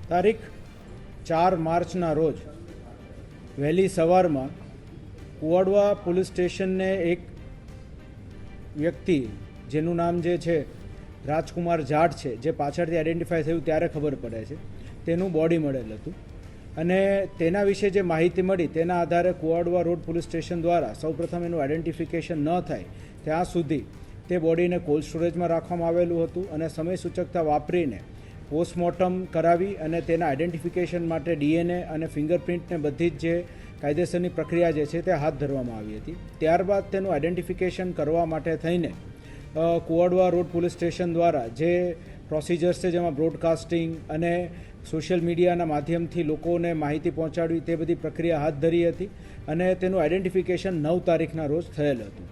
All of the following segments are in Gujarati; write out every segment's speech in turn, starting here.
તારીખ 4 માર્ચના રોજ વહેલી સવારમાં કુવાડવા પોલીસ સ્ટેશનને એક વ્યક્તિ જેનું નામ જે છે રાજકુમાર જાટ છે, જે પાછળથી આઈડેન્ટિફાય થયું ત્યારે ખબર પડે છે, તેનું બોડી મળેલ હતું અને તેના વિશે જે માહિતી મળી તેના આધારે કુવાડવા રોડ પોલીસ સ્ટેશન દ્વારા સૌપ્રથમ એનું આઈડેન્ટિફિકેશન ન થાય ત્યાં સુધી તે બોડીને કોલ્ડ સ્ટોરેજમાં રાખવામાં આવેલું હતું અને સમય સૂચકતા વાપરીને પોસ્ટમોર્ટમ કરાવી અને તેના આઈડેન્ટિફિકેશન માટે ડીએનએ અને ફિંગરપ્રિન્ટને બધી જ જે કાયદેસરની પ્રક્રિયા જે છે તે હાથ ધરવામાં આવી હતી. ત્યારબાદ તેનું આઈડેન્ટિફિકેશન કરવા માટે થઈને કુવાડવા રોડ પોલીસ સ્ટેશન દ્વારા જે પ્રોસિજર્સ છે, જેમાં બ્રોડકાસ્ટિંગ અને સોશિયલ મીડિયાના માધ્યમથી લોકોને માહિતી પહોંચાડવી, તે બધી પ્રક્રિયા હાથ ધરી હતી અને તેનું આઈડેન્ટિફિકેશન 9 તારીખના રોજ થયેલ હતું.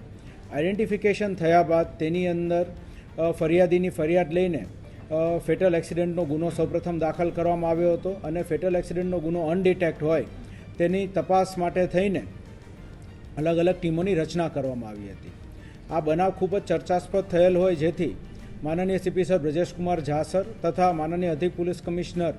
આઈડેન્ટિફિકેશન થયા બાદ તેની અંદર ફરિયાદીની ફરિયાદ લઈને ફેટલ એક્સિડન્ટનો ગુનો સૌપ્રથમ દાખલ કરવામાં આવ્યો હતો અને ફેટલ એક્સિડન્ટનો ગુનો અનડિટેક્ટ હોય તેની તપાસ માટે થઈને અલગ અલગ ટીમોની રચના કરવામાં આવી હતી. આ બનાવ ખૂબ જ ચર્ચાસ્પદ થયેલ હોય, જેથી માનનીય CP sir Brajeshkumar Jha sir તથા માનનીય અધિક police commissioner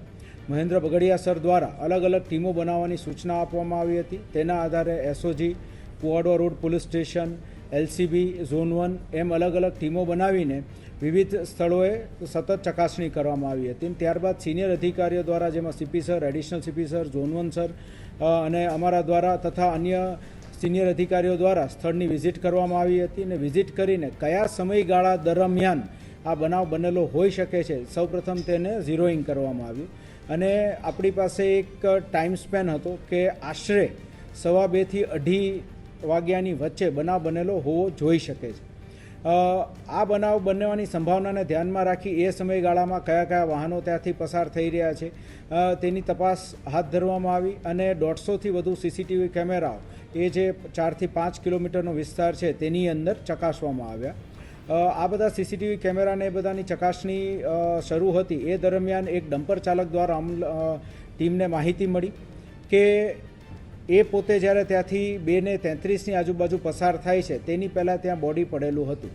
Mahendra Bagadiya sir દ્વારા અલગ અલગ ટીમો બનાવવાની સૂચના આપવામાં આવી હતી. તેના આધારે SOG, Kuvadva road police station, LCB, zone 1 એમ અલગ અલગ ટીમો બનાવીને વિવિધ સ્થળોએ સતત ચકાસણી કરવામાં આવી હતી. ત્યારબાદ સિનિયર અધિકારીઓ દ્વારા, જેમાં CP sir, additional CP sir, zone 1 sir અને અમારા દ્વારા તથા અન્ય સિનિયર અધિકારીઓ દ્વારા સ્થળની વિઝિટ કરવામાં આવી હતી અને વિઝિટ કરીને કયા સમયગાળા દરમિયાન આ બનાવ બનેલો હોઈ શકે છે, સૌપ્રથમ તેને ઝીરોઈંગ કરવામાં આવ્યું અને આપણી પાસે એક ટાઈમ સ્પેન હતો કે આશરે 2:15 થી 2:30 વાગ્યાની વચ્ચે બનાવ બનેલો હોવો જોઈ શકે છે. આ બનાવ બનવાની સંભાવનાને ધ્યાનમાં રાખી એ સમયગાળામાં કયા કયા વાહનો ત્યાંથી પસાર થઈ રહ્યા છે તેની તપાસ હાથ ધરવામાં આવી અને 150થી વધુ સીસીટીવી કેમેરાઓ એ જે 4 થી 5 કિલોમીટરનો વિસ્તાર છે તેની અંદર ચકાસવામાં આવ્યા. આ બધા સીસીટીવી કેમેરાને એ બધાની ચકાસણી શરૂ હતી એ દરમિયાન એક ડમ્પર ચાલક દ્વારા ટીમને માહિતી મળી કે એ પોતે જ્યારે ત્યાંથી 2:33ની આજુબાજુ પસાર થાય છે તેની પહેલાં ત્યાં બોડી પડેલું હતું.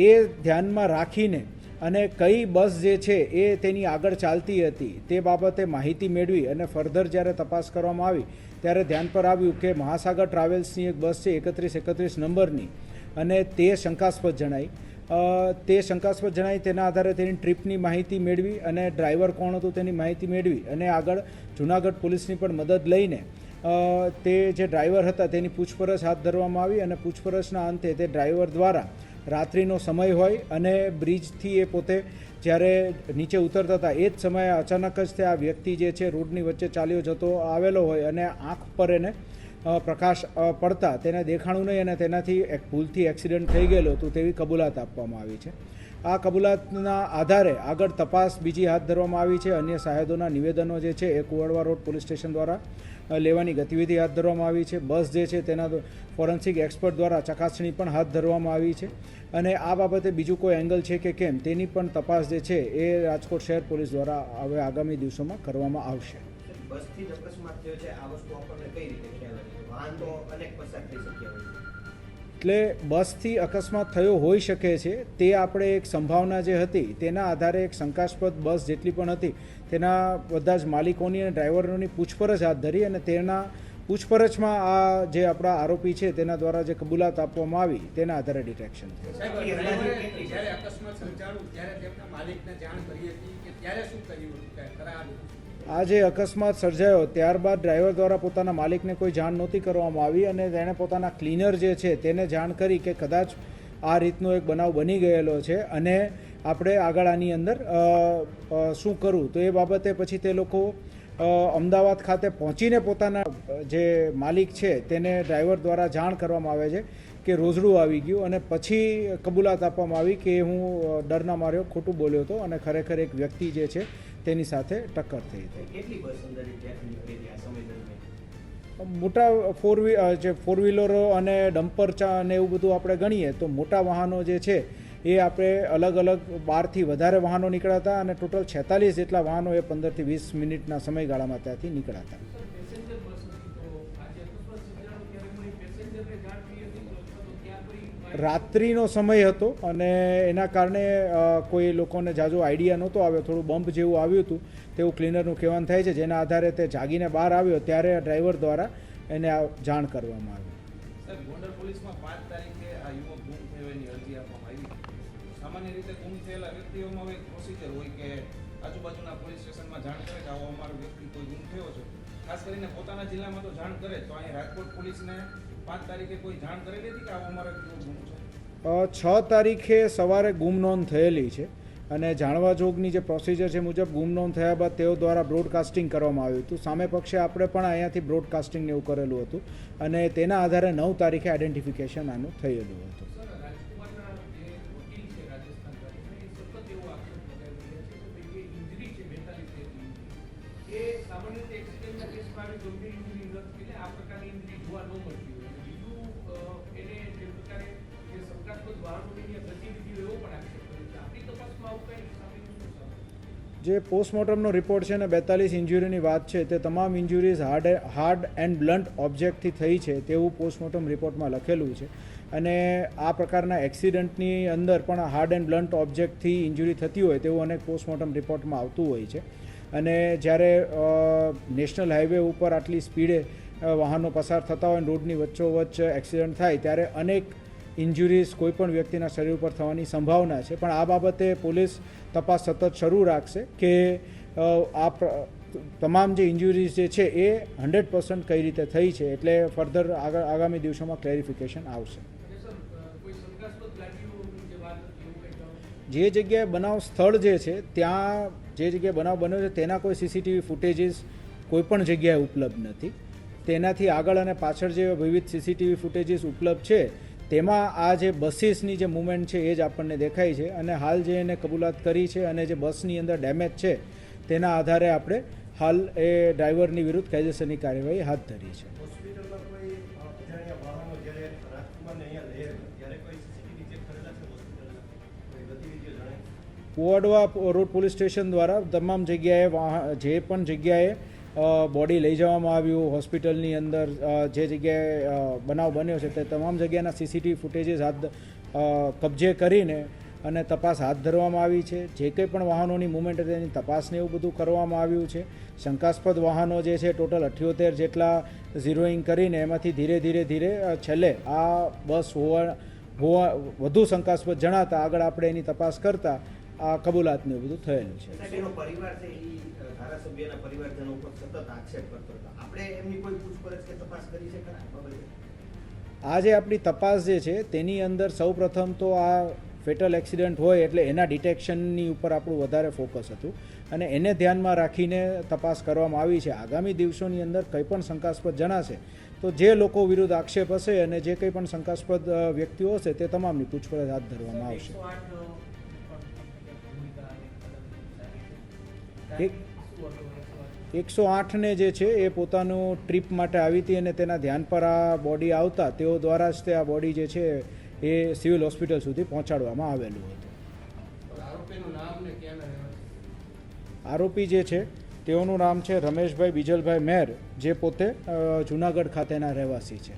એ ધ્યાનમાં રાખીને અને કઈ બસ જે છે એ તેની આગળ ચાલતી હતી તે બાબતે માહિતી મેળવી અને ફર્ધર જ્યારે તપાસ કરવામાં આવી ત્યારે ધ્યાન પર આવ્યું કે મહાસાગર ટ્રાવેલ્સની એક બસ છે 3131 નંબરની અને તે શંકાસ્પદ જણાઈ. તેના આધારે તેની ટ્રીપની માહિતી મેળવી અને ડ્રાઈવર કોણ હતું તેની માહિતી મેળવી અને આગળ જૂનાગઢ પોલીસની પણ મદદ લઈને તે જે ડ્રાઈવર હતા તેની પૂછપરછ હાથ ધરવામાં આવી અને પૂછપરછના અંતે તે ડ્રાઈવર દ્વારા રાત્રિનો સમય હોય અને બ્રિજથી એ પોતે જ્યારે નીચે ઉતરતા હતા એ જ સમયે અચાનક જ તે આ વ્યક્તિ જે છે રોડની વચ્ચે ચાલ્યો જતો આવેલો હોય અને આંખ પર એને પ્રકાશ પડતા તેને દેખાણું નહીં અને તેનાથી એક ભૂલથી એક્સિડન્ટ થઈ ગયેલો હતું તેવી કબૂલાત આપવામાં આવી છે. આ કબૂલાતના આધારે આગળ તપાસ બીજી હાથ ધરવામાં આવી છે. અન્ય સાહેદોના નિવેદનો જે છે એ કુવાડવા રોડ પોલીસ સ્ટેશન દ્વારા લેવાની ગતિવિધિ હાથ ધરવામાં આવી છે. બસ જે છે તેના ફોરેન્સિક એક્સપર્ટ દ્વારા ચકાસણી પણ હાથ ધરવામાં આવી છે અને આ બાબતે બીજું કોઈ એંગલ છે કે કેમ તેની પણ તપાસ જે છે એ રાજકોટ શહેર પોલીસ દ્વારા હવે આગામી દિવસોમાં કરવામાં આવશે. બસથી અકસ્માત થયો છે, આ વસ્તુ આપણને કઈ રીતે ખ્યાલ આવે? વાહન તો અનેક પસાર થઈ શક્યા હોય. એટલે બસથી અકસ્માત થયો હોઈ શકે છે તે આપણે એક સંભાવના જે હતી તેના આધારે એક શંકાસ્પદ બસ જેટલી પણ હતી તેના બધા જ માલિકોની અને ડ્રાઈવરોની પૂછપરછ હાથ ધરી અને તેના પૂછપરછમાં આ જે આપણા આરોપી છે તેના દ્વારા જે કબૂલાત આપવામાં આવી તેના આધારે ડિટેક્શન થયું. આ જે અકસ્માત સર્જાયો ત્યારબાદ ડ્રાઈવર દ્વારા પોતાના માલિકને કોઈ જાણ નહોતી કરવામાં આવી અને તેણે પોતાના ક્લીનર જે છે તેને જાણ કરી કે કદાચ આ રીતનો એક બનાવ બની ગયેલો છે અને આપણે આગળ આની અંદર શું કરવું, તો એ બાબતે પછી તે લોકો અમદાવાદ ખાતે પહોંચીને પોતાના જે માલિક છે તેને ડ્રાઈવર દ્વારા જાણ કરવામાં આવે છે કે રોઝડું આવી ગયું અને પછી કબૂલાત આપવામાં આવી કે હું ડરના માર્યો ખોટું બોલ્યો હતો અને ખરેખર એક વ્યક્તિ જે છે તેની સાથે ટક્કર થઈ હતી. મોટા ફોર વ્હીલરો અને ડમ્પર અને એવું બધું આપણે ગણીએ તો મોટા વાહનો જે છે એ આપણે અલગ અલગ 12થી વધારે વાહનો નીકળ્યા અને ટોટલ 46 જેટલા વાહનો એ 15 થી 20 મિનિટના સમયગાળામાં ત્યાંથી નીકળ્યા. રાત્રિનો સમય હતો અને એના કારણે કોઈ લોકોને જાજો આઈડિયા નહોતો આવ્યો, થોડું બમ્પ જેવું આવ્યું હતું તેવું ક્લીનરનું કહેવાનું થાય છે, જેના આધારે તે જાગીને બહાર આવ્યો ત્યારે ડ્રાઈવર દ્વારા એને આ જાણ કરવામાં આવી. સાહેબ, ગોંડલ પોલીસમાં 5 તારીખે આ યુવક ગુમ થયો એની અરજી આપવામાં આવી. સામાન્ય રીતે ગુમ થયેલા વ્યક્તિઓમાં એક પ્રોસિજર હોય કે આજુબાજુના પોલીસ સ્ટેશનમાં જાણ કરે કે આવો અમારો વ્યક્તિ કોઈ ગુમ થયો છે. ખાસ કરીને પોતાના જિલ્લામાં તો જાણ કરે, તો અહીંયા રાજકોટ પોલીસને 5 તારીખે કોઈ જાણ કરેલી હતી કે આવો અમારો વ્યક્તિ ગુમ છે? 6 તારીખે સવારે ગુમ નોંધ થયેલી છે અને જાણવા જોગની જે પ્રોસિજર છે મુજબ ગુમ નોંધ થયા બાદ તેઓ દ્વારા બ્રોડકાસ્ટિંગ કરવામાં આવ્યું હતું. સામે પક્ષે આપણે પણ અહીંયાથી બ્રોડકાસ્ટિંગ એવું કરેલું હતું અને તેના આધારે 9 તારીખે આઈડેન્ટિફિકેશન આનું થયેલું હતું. જે પોસ્ટમોર્ટમનો રિપોર્ટ છે ને 42 ઇન્જુરીની વાત છે, તે તમામ ઇન્જુરીઝ હાર્ડ એન્ડ બ્લન્ટ ઓબ્જેક્ટથી થઈ છે તેવું પોસ્ટમોર્ટમ રિપોર્ટમાં લખેલું છે અને આ પ્રકારના એક્સિડન્ટની અંદર પણ હાર્ડ એન્ડ બ્લન્ટ ઓબ્જેક્ટથી ઇન્જુરી થતી હોય તેવું અનેક પોસ્ટમોર્ટમ રિપોર્ટમાં આવતું હોય છે. અને જ્યારે નેશનલ હાઈવે ઉપર આટલી સ્પીડે વાહનો પસાર થતા હોય અને રોડની વચ્ચોવચ્ચ એક્સિડન્ટ થાય ત્યારે અનેક ઇન્જુરીઝ કોઈપણ વ્યક્તિના શરીર ઉપર થવાની સંભાવના છે. પણ આ બાબતે પોલીસ તપાસ સતત શરૂ રાખશે કે આ તમામ જે ઇન્જુરીઝ જે છે એ 100% કઈ રીતે થઈ છે, એટલે ફર્ધર આગામી દિવસોમાં ક્લેરિફિકેશન આવશે. જે જગ્યાએ બનાવ સ્થળ જે છે ત્યાં જે જગ્યાએ બનાવ બન્યો છે તેના કોઈ સીસીટીવી ફૂટેજીસ કોઈપણ જગ્યાએ ઉપલબ્ધ નથી. તેનાથી આગળ અને પાછળ જે વિવિધ સીસીટીવી ફૂટેજીસ ઉપલબ્ધ છે તેમાં આ જે બસીસની જે મૂવમેન્ટ છે એ જ આપણને દેખાય છે અને હાલ જે એને કબૂલાત કરી છે અને જે બસની અંદર ડેમેજ છે તેના આધારે આપણે હાલ એ ડ્રાઈવરની વિરુદ્ધ કાયદેસરની કાર્યવાહી હાથ ધરી છે. હોસ્પિટલમાં કોઈ અજાણ્યા વાહનો જ્યારે રાજકુમારને અહીંયા લઈ આવ્યા ત્યારે કોઈ સીસીટીવી ચેક કરેલા છે હોસ્પિટલના કોઈ ગતિવિધિઓ જણાય? કુવાડવા રોડ પોલીસ સ્ટેશન દ્વારા તમામ જગ્યાએ જે પણ જગ્યાએ બોડી લઈ જવામાં આવ્યું હોસ્પિટલની અંદર, જે જગ્યાએ બનાવ બન્યો છે તે તમામ જગ્યાના સીસીટીવી ફૂટેજીસ કબજે કરીને અને તપાસ હાથ ધરવામાં આવી છે. જે કંઈ પણ વાહનોની મૂવમેન્ટ હતી તેની તપાસને એવું બધું કરવામાં આવ્યું છે. શંકાસ્પદ વાહનો જે છે ટોટલ 78 જેટલા ઝીરોઈંગ કરીને એમાંથી ધીરે છેલ્લે આ બસ હોવા વધુ શંકાસ્પદ જણાતા આગળ આપણે એની તપાસ કરતા આ કબૂલાતને એવું બધું થયેલું છે. એનો પરિવાર છે એ ધારાસભ્યના પરિવારજનો ઉપર સતત આક્ષેપ કરતો હતો. આપણે એમની કોઈ પૂછપરછ કે તપાસ કરી છે ખરા બાબતે? આ જે આપણી તપાસ જે છે તેની અંદર સૌપ્રથમ તો આ ફેટલ એક્સિડન્ટ હોય એટલે એના ડિટેક્શનની ઉપર આપણું વધારે ફોકસ હતું અને એને ધ્યાનમાં રાખીને તપાસ કરવામાં આવી છે. આગામી દિવસોની અંદર કંઈ પણ શંકાસ્પદ જણાશે તો જે લોકો વિરુદ્ધ આક્ષેપ હશે અને જે કંઈ પણ શંકાસ્પદ વ્યક્તિઓ હશે તે તમામની પૂછપરછ હાથ ધરવામાં આવશે. 108ને જે છે એ પોતાનું ટ્રીપ માટે આવી હતી અને તેના ધ્યાન પર આ બોડી આવતા તેઓ દ્વારા જ તે આ બોડી જે છે એ સિવિલ હોસ્પિટલ સુધી પહોંચાડવામાં આવેલું હતું. આરોપી જે છે તેઓનું નામ છે રમેશભાઈ બીજલભાઈ મેર, જે પોતે જૂનાગઢ ખાતેના રહેવાસી છે.